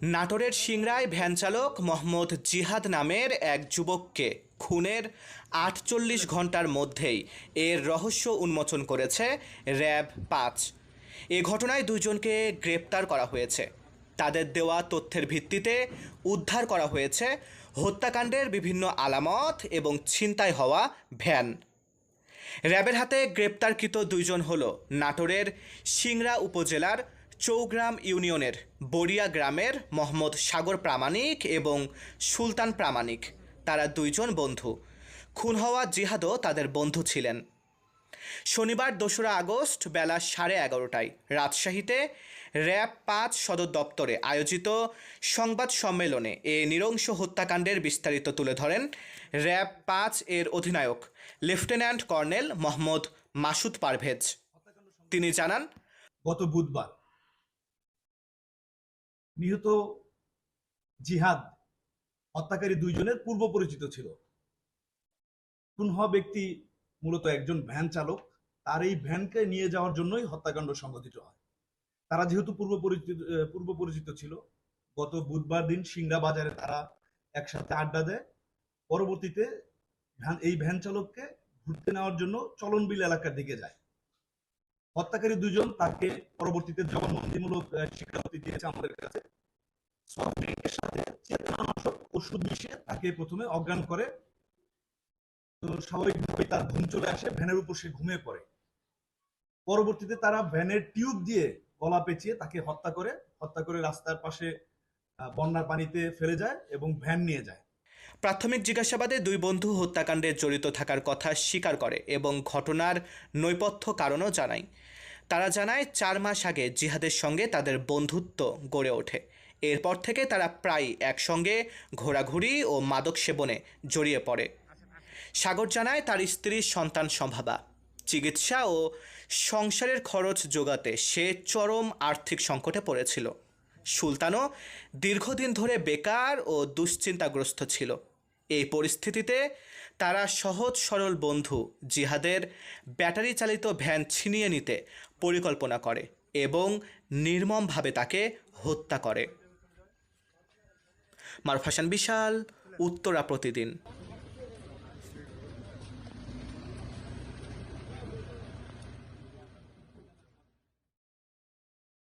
নাটোরের সিংড়ায় ভ্যানচালক মোহাম্মদ জিহাদ নামের এক যুবককে খুনের ৪৮ ঘন্টার মধ্যেই এর রহস্য উন্মোচন করেছে র‍্যাব-৫। এ ঘটনায় দুজনকে গ্রেপ্তার করা হয়েছে। তাদের দেওয়া তথ্যের ভিত্তিতে উদ্ধার করা হয়েছে হত্যাকাণ্ডের বিভিন্ন আলামত এবং ছিনতাই হওয়া ভ্যান। র‍্যাবের হাতে গ্রেপ্তারকৃত দুইজন হল নাটোরের সিংড়া উপজেলার চৌগ্রাম ইউনিয়নের বড়িয়া গ্রামের মোহাম্মদ সাগর প্রামাণিক এবং সুলতান প্রামাণিক। তারা দুইজন বন্ধু। খুন হওয়া জিহাদও তাদের বন্ধু ছিলেন। শনিবার ২রা আগস্ট বেলা 11:30টায় রাজশাহীতে র‍্যাব-৫ সদর দপ্তরে আয়োজিত সংবাদ সম্মেলনে এ নৃশংস হত্যাকাণ্ডের বিস্তারিত তুলে ধরেন র‍্যাব-৫ এর অধিনায়ক লেফটেন্যান্ট কর্নেল মোহাম্মদ মাসুদ পারভেজ। তিনি জানান, গত বুধবার নিহত জিহাদ হত্যাকারী দুইজনের পূর্ব পরিচিত ছিল। খুন হওয়া ব্যক্তি মূলত একজন ভ্যান চালক। তার এই ভ্যানকে নিয়ে যাওয়ার জন্যই হত্যাকাণ্ড সংঘটিত হয়। তারা যেহেতু পূর্ব পরিচিত ছিল, গত বুধবার দিন সিংড়া বাজারে তারা একসাথে আড্ডা দেয়। পরবর্তীতে এই ভ্যান চালককে ঘুরতে নেওয়ার জন্য চলনবিল এলাকার দিকে যায়। হত্যাকারী দুজন তাকে পরবর্তীতে জবানবন্দিমূলক স্বীকারোক্তি দিয়েছে আমাদের কাছে। সফট ড্রিঙ্কের সাথে চেতনানাশক ওষুধ মিশিয়ে তাকে প্রথমে অজ্ঞান করে। তো স্বাভাবিকভাবেই তার ঘুম চলে আসে, ভ্যানের উপর সে ঘুমিয়ে পড়ে। পরবর্তীতে তারা ভ্যানের টিউব দিয়ে গলা পেঁচিয়ে তাকে হত্যা করে রাস্তার পাশে বন্যার পানিতে ফেলে যায় এবং ভ্যান নিয়ে যায়। প্রাথমিক জিজ্ঞাসাবাদে দুই বন্ধু হত্যাকাণ্ডে জড়িত থাকার কথা স্বীকার করে এবং ঘটনার নৈপথ্য কারণও জানায়। তারা জানায় ৪ মাস আগে জিহাদের সঙ্গে তাদের বন্ধুত্ব গড়ে ওঠে। এরপর থেকে তারা প্রায় একসঙ্গে ঘোরাঘুরি ও মাদক সেবনে জড়িয়ে পড়ে। সাগর জানায় তার স্ত্রীর সন্তান সম্ভাবা, চিকিৎসা ও সংসারের খরচ জোগাতে সে চরম আর্থিক সংকটে পড়েছিল। সুলতানও দীর্ঘদিন ধরে বেকার ও দুশ্চিন্তাগ্রস্ত ছিল। এই পরিস্থিতিতে তারা সহজ সরল বন্ধু জিহাদের ব্যাটারি চালিত ভ্যান ছিনিয়ে নিতে পরিকল্পনা করে এবং নির্মমভাবে তাকে হত্যা করে। মারুফ হাসান বিশাল, উত্তরা প্রতিদিন।